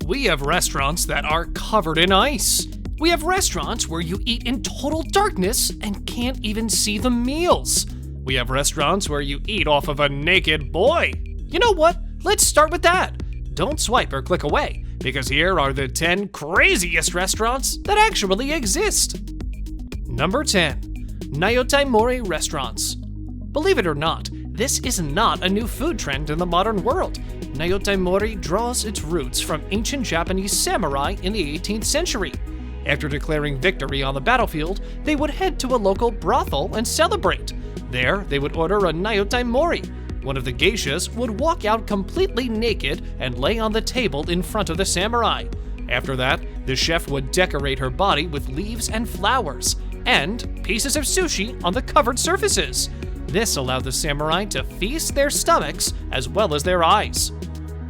We have restaurants that are covered in ice. We have restaurants where you eat in total darkness and can't even see the meals. We have restaurants where you eat off of a naked boy. You know what? Let's start with that. Don't swipe or click away, because here are the 10 craziest restaurants that actually exist. Number 10. Nyotaimori restaurants. Believe it or not, this is not a new food trend in the modern world. Nyotaimori draws its roots from ancient Japanese samurai in the 18th century. After declaring victory on the battlefield, they would head to a local brothel and celebrate. There, they would order a nyotaimori. One of the geishas would walk out completely naked and lay on the table in front of the samurai. After that, the chef would decorate her body with leaves and flowers, and pieces of sushi on the covered surfaces. This allowed the samurai to feast their stomachs as well as their eyes.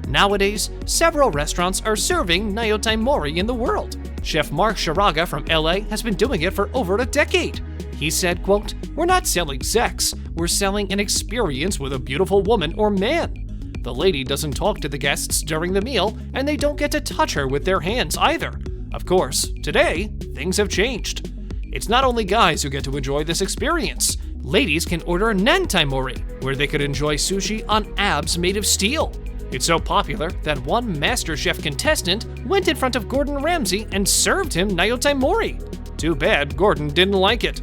Nowadays, several restaurants are serving nyotaimori in the world. Chef Mark Shiraga from LA has been doing it for over a decade. He said, quote, "We're not selling sex, we're selling an experience with a beautiful woman or man. The lady doesn't talk to the guests during the meal, and they don't get to touch her with their hands either. Of course, today, things have changed. It's not only guys who get to enjoy this experience. Ladies can order nantaimori, where they could enjoy sushi on abs made of steel. It's so popular that one MasterChef contestant went in front of Gordon Ramsay and served him nyotaimori. Too bad Gordon didn't like it."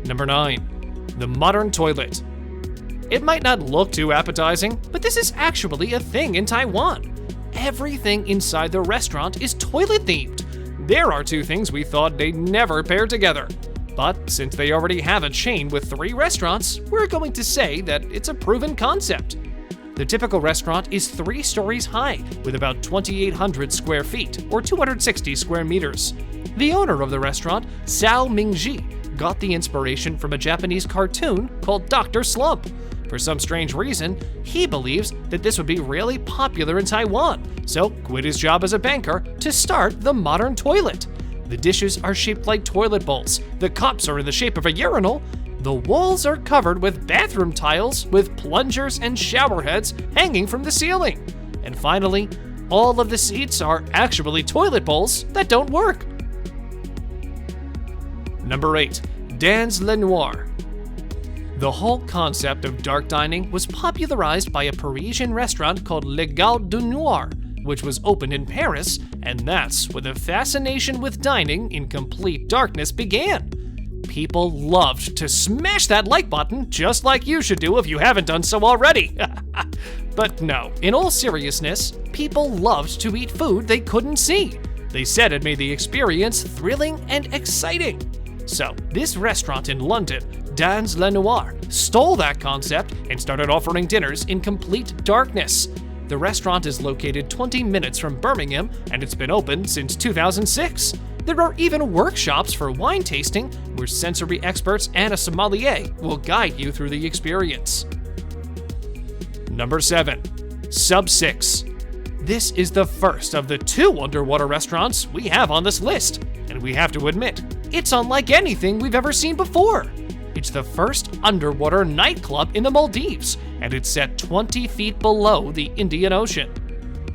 Number 9. The modern toilet. It might not look too appetizing, but this is actually a thing in Taiwan. Everything inside the restaurant is toilet themed. There are two things we thought they'd never pair together. But since they already have a chain with 3 restaurants, we're going to say that it's a proven concept. The typical restaurant is 3 stories high, with about 2,800 square feet, or 260 square meters. The owner of the restaurant, Sao Mingji, got the inspiration from a Japanese cartoon called Dr. Slump. For some strange reason, he believes that this would be really popular in Taiwan, so quit his job as a banker to start the modern toilet. The dishes are shaped like toilet bowls, the cups are in the shape of a urinal, the walls are covered with bathroom tiles with plungers and shower heads hanging from the ceiling. And finally, all of the seats are actually toilet bowls that don't work. Number 8. Dans le Noir. The whole concept of dark dining was popularized by a Parisian restaurant called Le Gare du Noir, which was opened in Paris, and that's when the fascination with dining in complete darkness began. People loved to smash that like button, just like you should do if you haven't done so already. But no, in all seriousness, people loved to eat food they couldn't see. They said it made the experience thrilling and exciting. So, this restaurant in London, Dans le Noir, stole that concept and started offering dinners in complete darkness. The restaurant is located 20 minutes from Birmingham, and it's been open since 2006. There are even workshops for wine tasting, where sensory experts and a sommelier will guide you through the experience. Number 7. Sub 6. This is the first of the 2 underwater restaurants we have on this list, and we have to admit, it's unlike anything we've ever seen before. It's the first underwater nightclub in the Maldives, and it's set 20 feet below the Indian Ocean.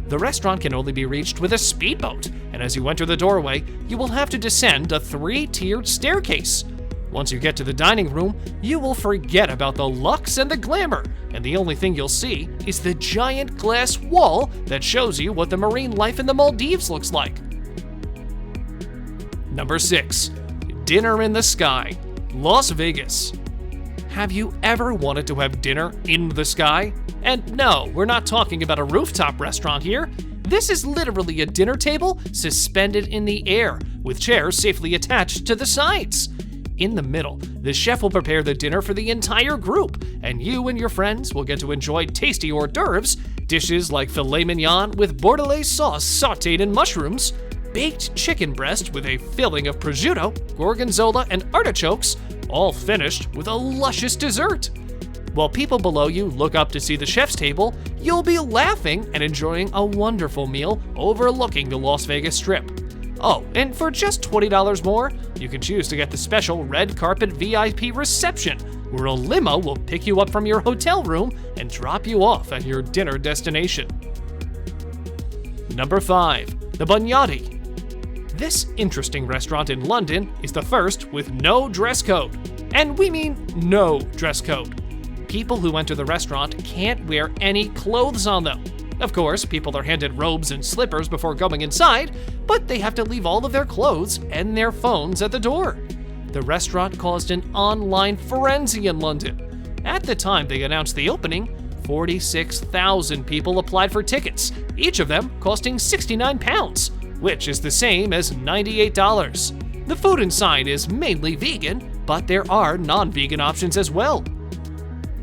The restaurant can only be reached with a speedboat, and as you enter the doorway, you will have to descend a 3-tiered staircase. Once you get to the dining room, you will forget about the lux and the glamour, and the only thing you'll see is the giant glass wall that shows you what the marine life in the Maldives looks like. Number 6. Dinner in the Sky, Las Vegas. Have you ever wanted to have dinner in the sky? And no, we're not talking about a rooftop restaurant here. This is literally a dinner table suspended in the air, with chairs safely attached to the sides. In the middle, the chef will prepare the dinner for the entire group, and you and your friends will get to enjoy tasty hors d'oeuvres, dishes like filet mignon with bordelaise sauce sautéed in mushrooms, baked chicken breast with a filling of prosciutto, gorgonzola, and artichokes, all finished with a luscious dessert. While people below you look up to see the chef's table, you'll be laughing and enjoying a wonderful meal overlooking the Las Vegas Strip. Oh, and for just $20 more, you can choose to get the special red carpet VIP reception, where a limo will pick you up from your hotel room and drop you off at your dinner destination. Number 5. The Bunyadi. This interesting restaurant in London is the first with no dress code. And we mean no dress code. People who enter the restaurant can't wear any clothes on them. Of course, people are handed robes and slippers before going inside, but they have to leave all of their clothes and their phones at the door. The restaurant caused an online frenzy in London. At the time they announced the opening, 46,000 people applied for tickets, each of them costing £69, which is the same as $98. The food inside is mainly vegan, but there are non-vegan options as well.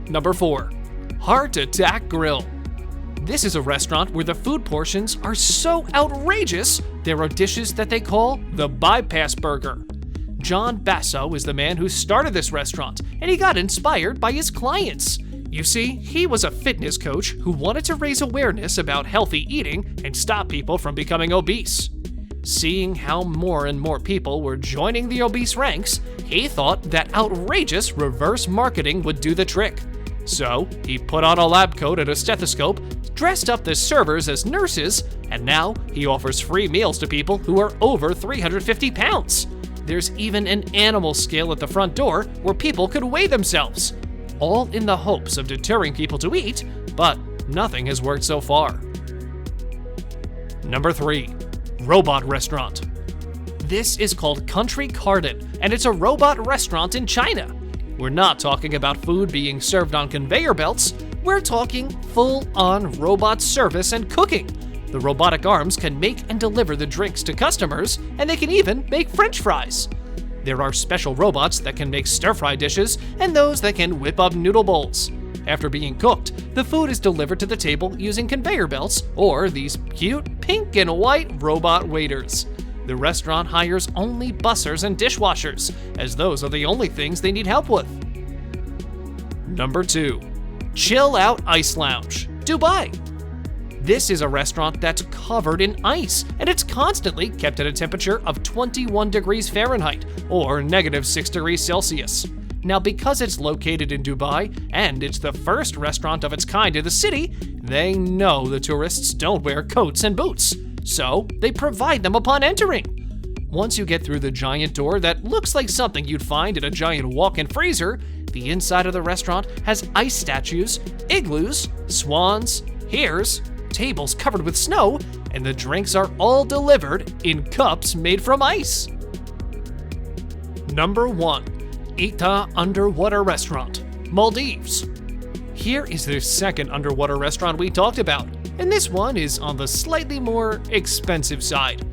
Number 4. Heart Attack Grill. This is a restaurant where the food portions are so outrageous, there are dishes that they call the bypass burger. John Basso is the man who started this restaurant, and he got inspired by his clients. You see, he was a fitness coach who wanted to raise awareness about healthy eating and stop people from becoming obese. Seeing how more and more people were joining the obese ranks, he thought that outrageous reverse marketing would do the trick. So, he put on a lab coat and a stethoscope, dressed up the servers as nurses, and now he offers free meals to people who are over 350 pounds. There's even an animal scale at the front door where people could weigh themselves, all in the hopes of deterring people to eat, but nothing has worked so far. Number 3. Robot Restaurant. This is called Country Garden, and it's a robot restaurant in China. We're not talking about food being served on conveyor belts, we're talking full-on robot service and cooking. The robotic arms can make and deliver the drinks to customers, and they can even make French fries. There are special robots that can make stir-fry dishes and those that can whip up noodle bowls. After being cooked, the food is delivered to the table using conveyor belts or these cute pink and white robot waiters. The restaurant hires only bussers and dishwashers, as those are the only things they need help with. Number 2. Chill Out Ice Lounge, Dubai. This is a restaurant that's covered in ice, and it's constantly kept at a temperature of 21 degrees Fahrenheit, or -6 degrees Celsius. Now, because it's located in Dubai, and it's the first restaurant of its kind in the city, they know the tourists don't wear coats and boots, so they provide them upon entering. Once you get through the giant door that looks like something you'd find in a giant walk-in freezer, the inside of the restaurant has ice statues, igloos, swans, hares, tables covered with snow, and the drinks are all delivered in cups made from ice. Number 1. ITHAA Underwater Restaurant, Maldives. Here is the second underwater restaurant we talked about, and this one is on the slightly more expensive side.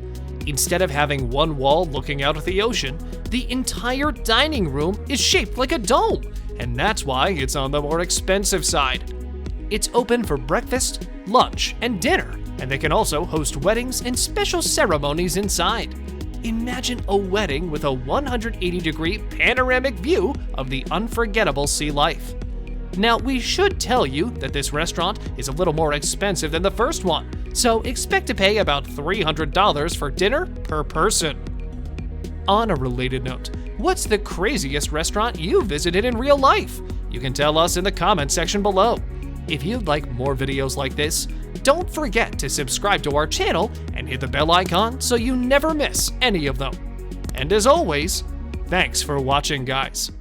Instead of having one wall looking out at the ocean, the entire dining room is shaped like a dome, and that's why it's on the more expensive side. It's open for breakfast, lunch, and dinner, and they can also host weddings and special ceremonies inside. Imagine a wedding with a 180-degree panoramic view of the unforgettable sea life. Now, we should tell you that this restaurant is a little more expensive than the first one, so expect to pay about $300 for dinner per person. On a related note, what's the craziest restaurant you visited in real life? You can tell us in the comment section below. If you'd like more videos like this, don't forget to subscribe to our channel and hit the bell icon so you never miss any of them. And as always, thanks for watching, guys.